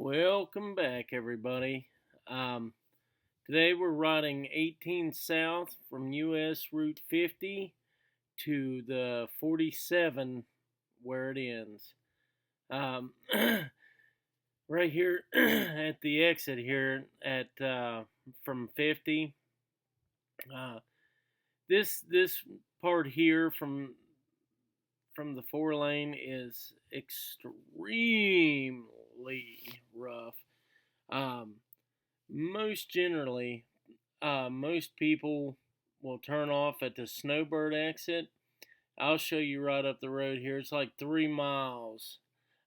Welcome back, everybody. Today we're riding 18 South from US Route 50 to the 47 where it ends. Right here at the exit here at from 50. This part here from the 4 lane is extremely rough. Most generally, most people will turn off at the Snowbird exit. I'll show you right up the road here. It's like 3 miles.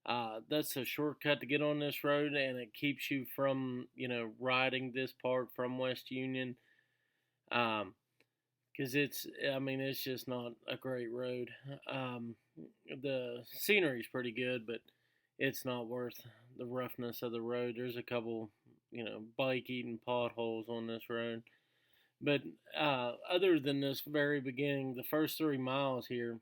That's a shortcut to get on this road, and it keeps you from, riding this part from West Union. Because it's just not a great road. The scenery's pretty good, but it's not worth the roughness of the road. There's a couple, bike-eating potholes on this road. But other than this very beginning, the first 3 miles here,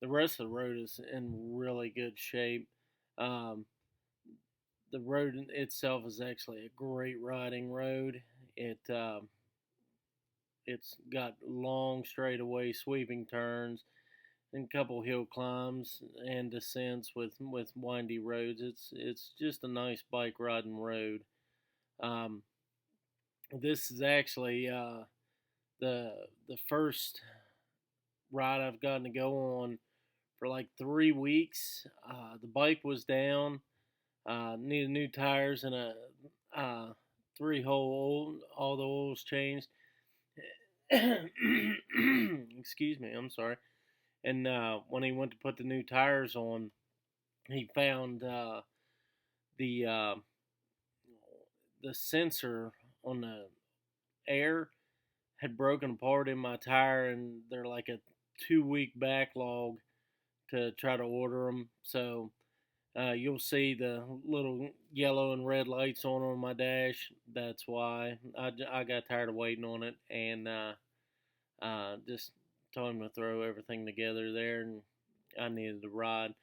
the rest of the road is in really good shape. The road itself is actually a great riding road. It's got long straightaway sweeping turns and a couple hill climbs and descents with windy roads. It's just a nice bike riding road. This is actually the first ride I've gotten to go on for like 3 weeks. The bike was down, needed new tires and a 3-hole oil. All the oils changed. Excuse me, I'm sorry. And when he went to put the new tires on, he found the sensor on the air had broken apart in my tire, and they're like a 2-week backlog to try to order them. So you'll see the little yellow and red lights on my dash. That's why I got tired of waiting on it, and just told him to throw everything together there, and I needed to ride.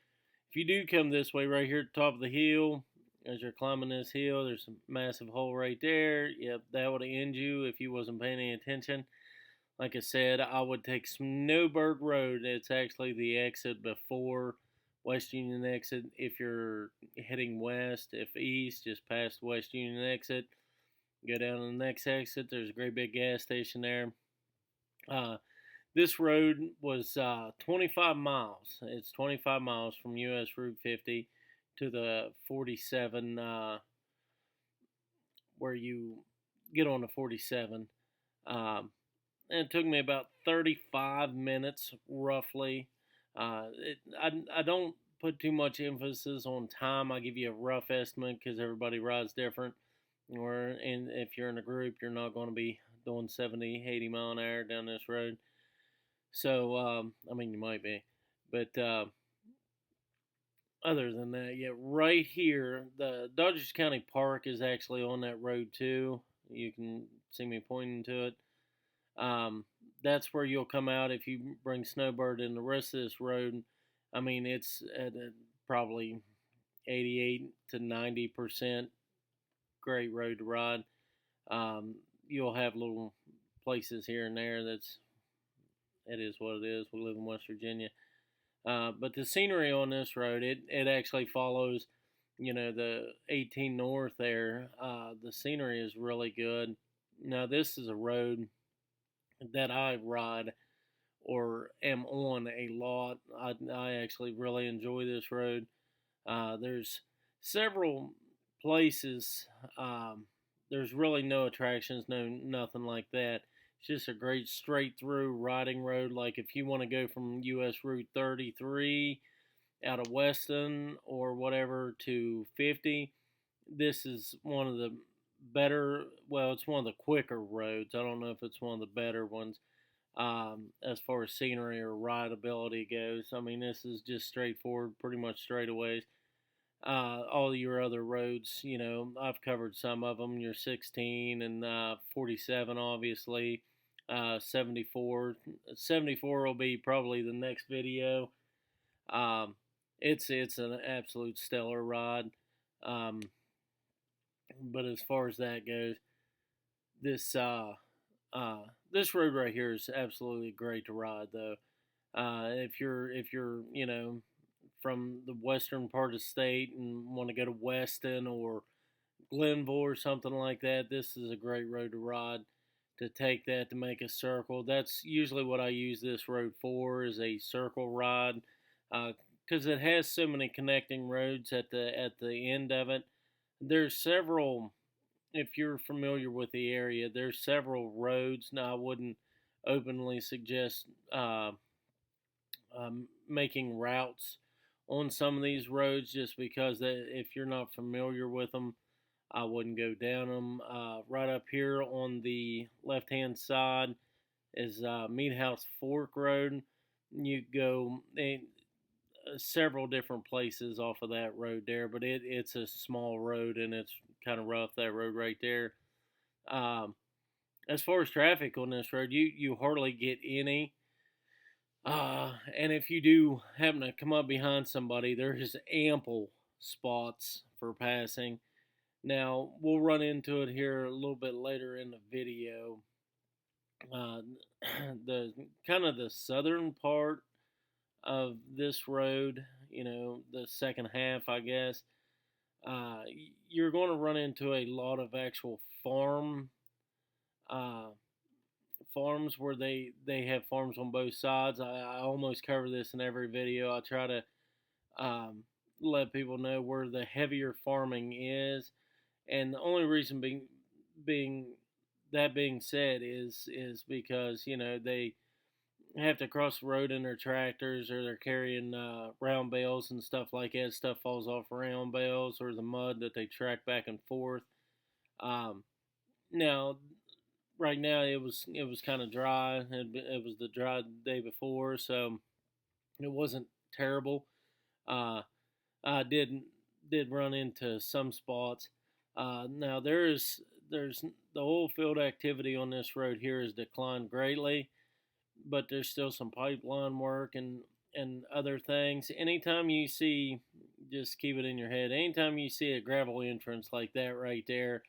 If you do come this way, right here at the top of the hill, as you're climbing this hill, there's a massive hole right there. Yep, that would end you if you wasn't paying any attention. Like I said, I would take Snowbird Road. It's actually the exit before West Union exit. If you're heading west, if east, just past West Union exit, go down to the next exit. There's a great big gas station there. This road was 25 miles. It's 25 miles from US Route 50 to the 47, where you get on the 47. And it took me about 35 minutes, roughly. I don't put too much emphasis on time. I give you a rough estimate because everybody rides different. And if you're in a group, you're not going to be doing 70, 80 mile an hour down this road. So, you might be. But other than that, yeah, right here, the Dodgers County Park is actually on that road too. You can see me pointing to it. That's where you'll come out if you bring Snowbird in. The rest of this road, it's at probably 88 to 90% great road to ride. You'll have little places here and there it is what it is. We live in West Virginia. But the scenery on this road, it actually follows, the 18 North there. The scenery is really good. Now, this is a road that I ride or am on a lot. I actually really enjoy this road. There's several places. There's really no attractions, nothing like that. It's just a great straight through riding road. Like if you want to go from US Route 33 out of Weston or whatever to 50, this is one of the better, well, it's one of the quicker roads. I don't know if it's one of the better ones as far as scenery or rideability goes. This is just straightforward, pretty much straightaways. All your other roads, I've covered some of them. Your 16 and 47, obviously. 74 will be probably the next video. It's an absolute stellar ride. But as far as that goes, this this road right here is absolutely great to ride, though. If you're from the western part of the state and want to go to Weston or Glenville or something like that, this is a great road to ride. To take that to make a circle, that's usually what I use this road for, is a circle ride, because it has so many connecting roads at the end of it. There's several. If you're familiar with the area, there's several roads. Now, I wouldn't openly suggest making routes on some of these roads, just because if you're not familiar with them, I wouldn't go down them. Right up here on the left hand side is Meat House Fork Road. You go several different places off of that road there, but it's a small road and it's kind of rough, that road right there. Um, as far as traffic on this road, you hardly get any. And if you do happen to come up behind somebody, there's ample spots for passing. Now, we'll run into it here a little bit later in the video. Uh, the kind of the southern part of this road, the second half, I guess, uh, you're going to run into a lot of actual uh, farms where they have farms on both sides. I almost cover this in every video. I try to let people know where the heavier farming is, and the only reason being that being said is because they have to cross the road in their tractors, or they're carrying round bales and stuff like that. Stuff falls off round bales, or the mud that they track back and forth. Now, right now it was kind of dry. It was the dry day before, so it wasn't terrible. Uh, I did run into some spots. Now there's the oil field activity on this road here has declined greatly, but there's still some pipeline work and other things. Anytime you see, just keep it in your head. Anytime you see a gravel entrance like that right there,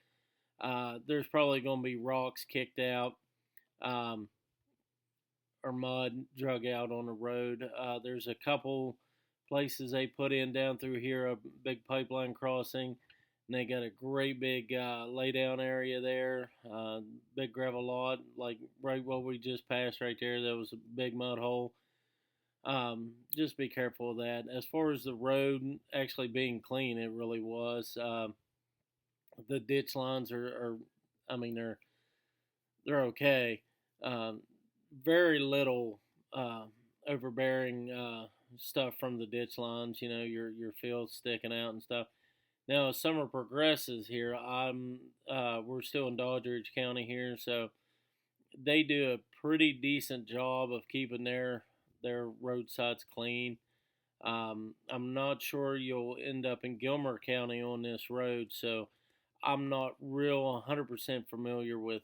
there's probably going to be rocks kicked out, um, or mud drug out on the road. There's a couple places they put in down through here, a big pipeline crossing, and they got a great big lay down area there, big gravel lot, like right what we just passed right there. That was a big mud hole. Just be careful of that. As far as the road actually being clean, it really was. The ditch lines are I mean, they're okay. Um, Very little overbearing stuff from the ditch lines. Your fields sticking out and stuff. Now, as summer progresses here, we're still in Doddridge County here, so they do a pretty decent job of keeping their roadsides clean. I'm not sure you'll end up in Gilmer County on this road, so I'm not real 100% familiar with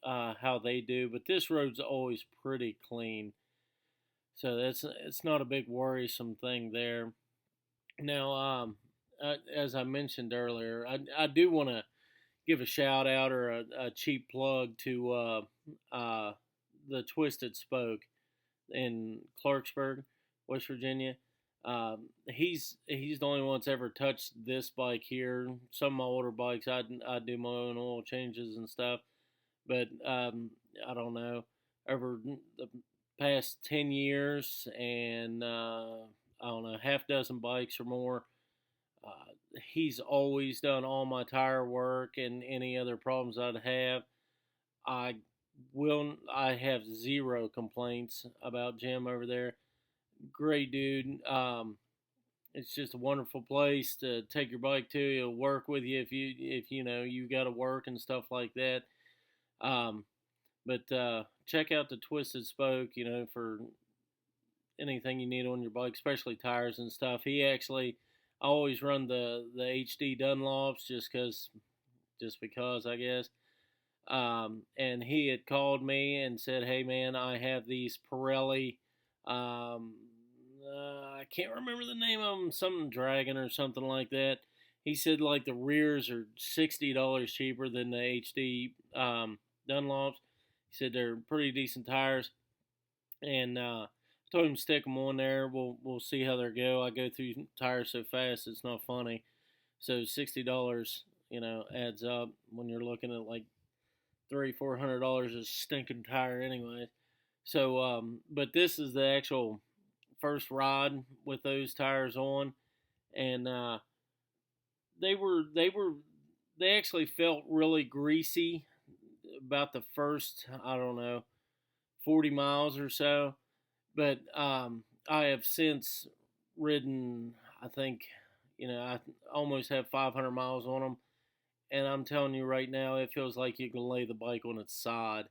how they do, but this road's always pretty clean, so it's not a big worrisome thing there. Now, as I mentioned earlier, I do want to give a shout out, or a cheap plug to the Twisted Spoke in Clarksburg, West Virginia. He's the only one that's ever touched this bike here. Some of my older bikes, I do my own oil changes and stuff, but I don't know, over the past 10 years, and I don't know, half dozen bikes or more. He's always done all my tire work and any other problems I'd have. I I have zero complaints about Jim over there. Great dude. It's just a wonderful place to take your bike to. He'll work with you if you got to work and stuff like that. Um, but check out the Twisted Spoke, for anything you need on your bike, especially tires and stuff. I always run the HD Dunlops just because, I guess. And he had called me and said, "Hey man, I have these Pirelli. I can't remember the name of them, something Dragon or something like that." He said like the rears are $60 cheaper than the HD Dunlops. He said they're pretty decent tires, and told him to stick them on there. We'll see how they go. I go through tires so fast it's not funny. So $60, adds up when you're looking at like $300-400 a stinking tire anyway. So, but this is the actual first ride with those tires on, and they were they actually felt really greasy about the first, I don't know, 40 miles or so. But I have since ridden, I think, I almost have 500 miles on them. And I'm telling you right now, it feels like you can lay the bike on its side.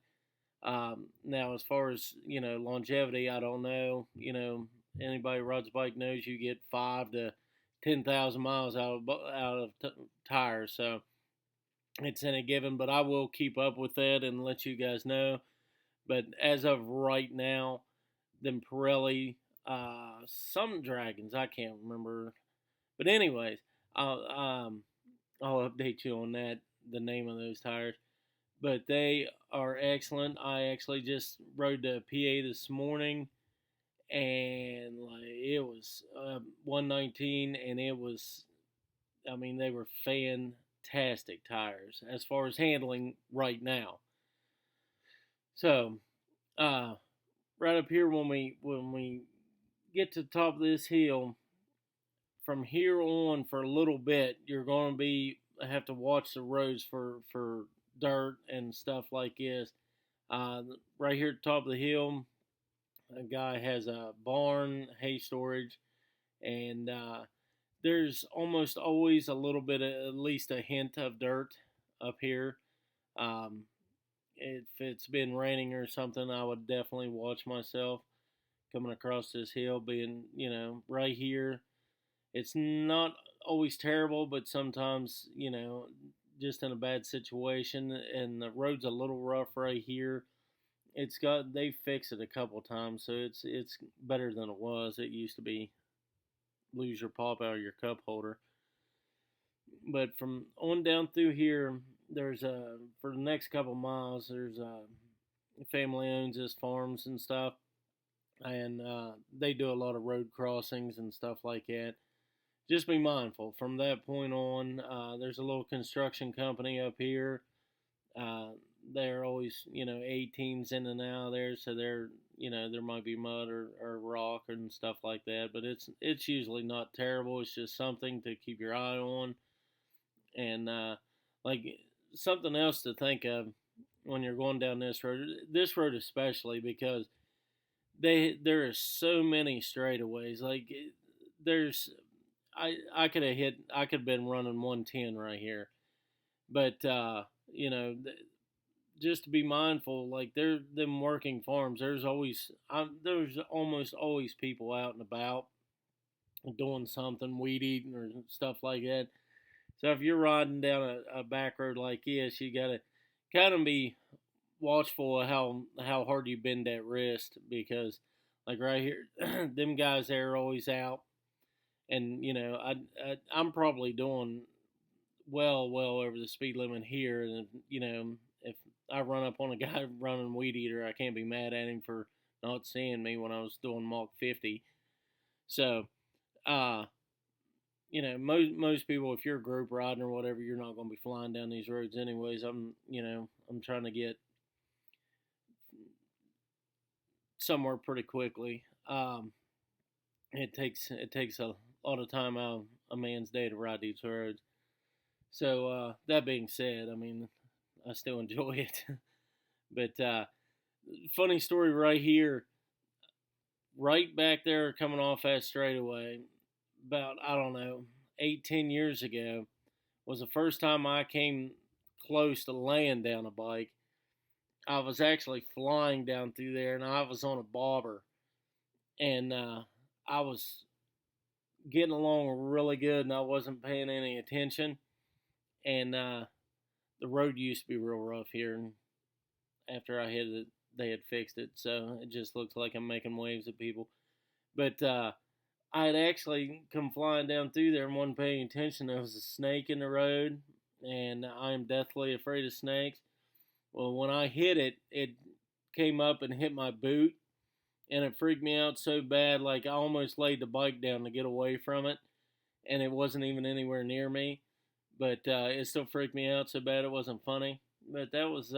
Now, as far as, longevity, I don't know. Anybody who rides a bike knows you get 5 to 10,000 miles out of tires. So it's in a given, but I will keep up with that and let you guys know. But as of right now, them Pirelli, some Dragons, I can't remember. But anyways, I'll update you on that, the name of those tires. But they are excellent. I actually just rode to PA this morning, and it was 119, and it was, they were fantastic tires as far as handling right now. So, right up here when we get to the top of this hill, from here on for a little bit, you're going to have to watch the roads for dirt and stuff like this. Right here at the top of the hill, a guy has a barn, hay storage, and there's almost always a little bit, at least a hint of dirt up here. If it's been raining or something, I would definitely watch myself coming across this hill, being, right here. It's not always terrible, but sometimes, just in a bad situation, and the road's a little rough right here. They fixed it a couple times, so it's better than it was. It used to be lose your pop out of your cup holder. But from on down through here, there's for the next couple miles, there's a family owns this farms and stuff, and they do a lot of road crossings and stuff like that. Just be mindful. From that point on, there's a little construction company up here. They're always, 18s in and out of there, so there might be mud or rock and stuff like that, but it's usually not terrible. It's just something to keep your eye on, and like something else to think of when you're going down this road especially, because there are so many straightaways. Like there's I could have been running 110 right here, but just to be mindful, like they're them working farms. There's almost always people out and about doing something, weed eating or stuff like that. So if you're riding down a back road like this, you gotta kind of be watchful of how hard you bend that wrist, because like right here, them guys there are always out. And I'm probably doing well over the speed limit here, and if I run up on a guy running weed eater, I can't be mad at him for not seeing me when I was doing Mach 50. So, most people, if you're group riding or whatever, you're not going to be flying down these roads anyways. I'm trying to get somewhere pretty quickly. It takes a lot of time out of a man's day to ride these roads. So that being said, I still enjoy it. But funny story right here, right back there coming off that straightaway, about, I don't know, 8-10 years ago, was the first time I came close to laying down a bike. I was actually flying down through there, and I was on a bobber, and I was getting along really good, and I wasn't paying any attention, and the road used to be real rough here, and after I hit it, they had fixed it, so it just looks like I'm making waves at people. But I had actually come flying down through there and wasn't paying attention. There was a snake in the road, and I am deathly afraid of snakes. Well, when I hit it, it came up and hit my boot, and it freaked me out so bad, like I almost laid the bike down to get away from it, and it wasn't even anywhere near me. But it still freaked me out so bad it wasn't funny. But that was,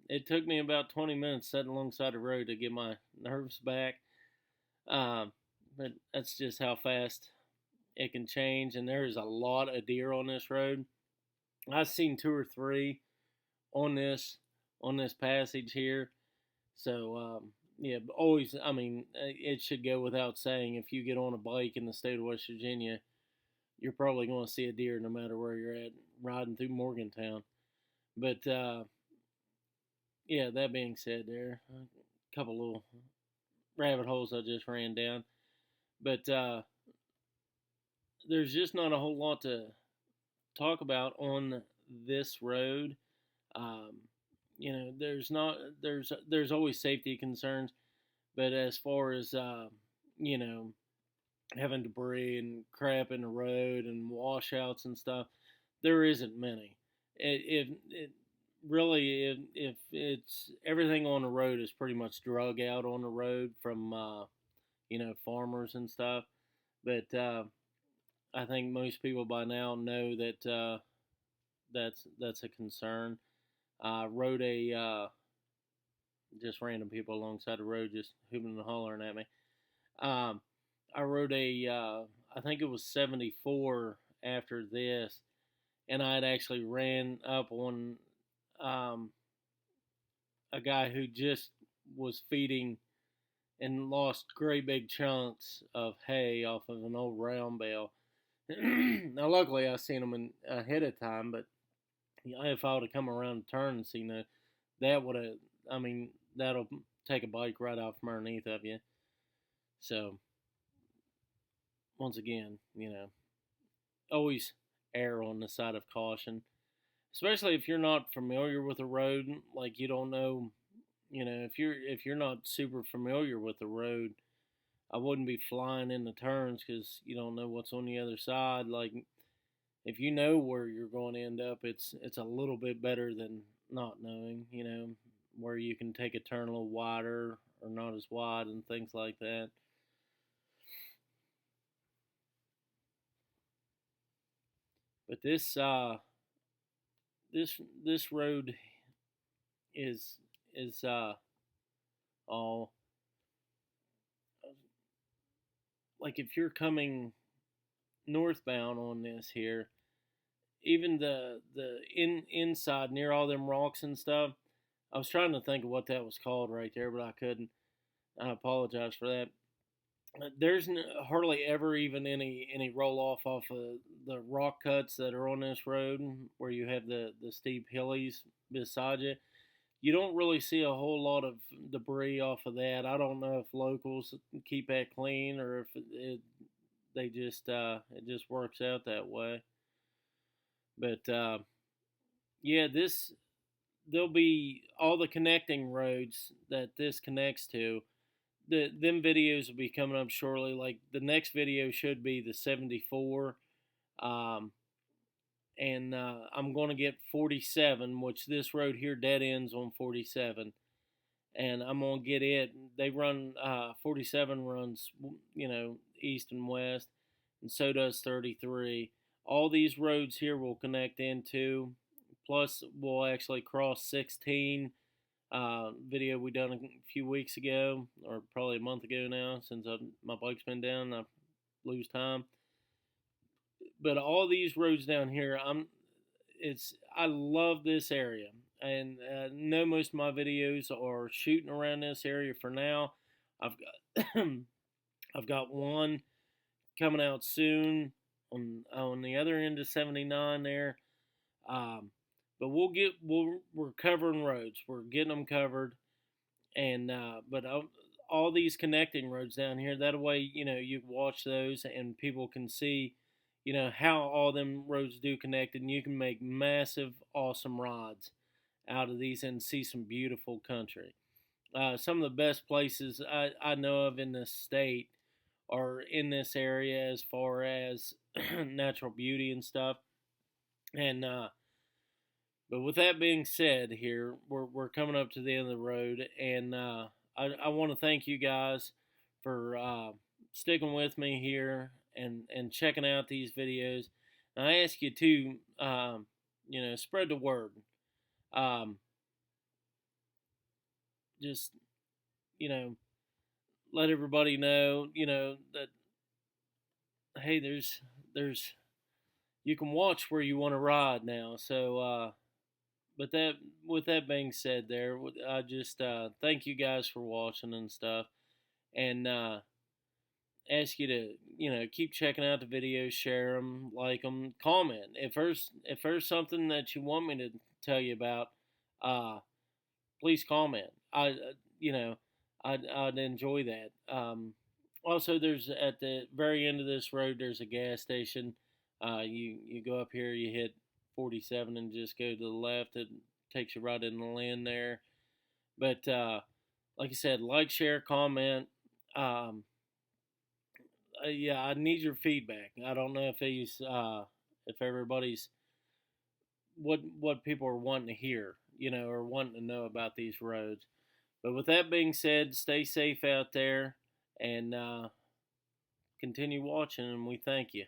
it took me about 20 minutes sitting alongside the road to get my nerves back. Um, but that's just how fast it can change, and there's a lot of deer on this road. I've seen two or three on this passage here. So yeah, always. I mean, it should go without saying. If you get on a bike in the state of West Virginia, you're probably going to see a deer no matter where you're at riding through Morgantown. But yeah, that being said, there a couple little rabbit holes I just ran down. But there's just not a whole lot to talk about on this road. Um, you know, there's always safety concerns, but as far as you know, having debris and crap in the road and washouts and stuff, there isn't many. It really if it's everything on the road is pretty much drug out on the road from you know, farmers and stuff. But I think most people by now know that that's a concern. Rode a just random people alongside the road just hooping and hollering at me. Um, I rode a I think it was 74 after this, and I had actually ran up on um, a guy who just was feeding and lost great big chunks of hay off of an old round bale. Now, luckily, I seen him ahead of time, but if I would have come around the turn and seen that would have, I mean, that'll take a bike right out from underneath of you. So, once again, you know, always err on the side of caution, especially if you're not familiar with the road, like you don't know, you know, if you're not super familiar with the road, I wouldn't be flying in the turns because you don't know what's on the other side. Like if you know where you're going to end up, it's a little bit better than not knowing. You know, where you can take a turn a little wider or not as wide and things like that. But this road is all like if you're coming northbound on this here, even the inside near all them rocks and stuff. I was trying to think of what that was called right there, but I couldn't. I apologize for that. There's hardly ever even any roll off of the rock cuts that are on this road where you have the steep hillies beside you. You don't really see a whole lot of debris off of that. I don't know if locals keep that clean or if they just it just works out that way. But yeah, there'll be all the connecting roads that this connects to. Them videos will be coming up shortly. Like the next video should be the 74, um, and I'm going to get 47, which this road here dead ends on 47, and I'm going to get it. They run 47 runs, you know, east and west, and so does 33. All these roads here will connect into. Plus, we'll actually cross 16. Video we done a few weeks ago, or probably a month ago now, since my bike's been down. I lose time. But all these roads down here, I love this area, and know most of my videos are shooting around this area for now. I've got I've got one coming out soon on the other end of 79 there. But we're covering roads. We're getting them covered, and but all these connecting roads down here. That way, you know, you can watch those, and people can see, you know, how all them roads do connect, and you can make massive, awesome rides out of these and see some beautiful country. Some of the best places I know of in this state are in this area as far as natural beauty and stuff. And but with that being said, here we're coming up to the end of the road, and I want to thank you guys for sticking with me here and checking out these videos. And I ask you to spread the word. Um, just let everybody know that hey, there's you can watch where you want to ride now. So but that with that being said, there I just thank you guys for watching and stuff, and ask you to keep checking out the videos, share them, like them, comment. If there's something that you want me to tell you about, please comment. I'd enjoy that. Also, there's at the very end of this road, there's a gas station. You go up here, you hit 47, and just go to the left. It takes you right in the lane there. But like I said, like, share, comment. Yeah, I need your feedback. I don't know if everybody's what people are wanting to hear, or wanting to know about these roads. But with that being said, stay safe out there, and continue watching, and we thank you.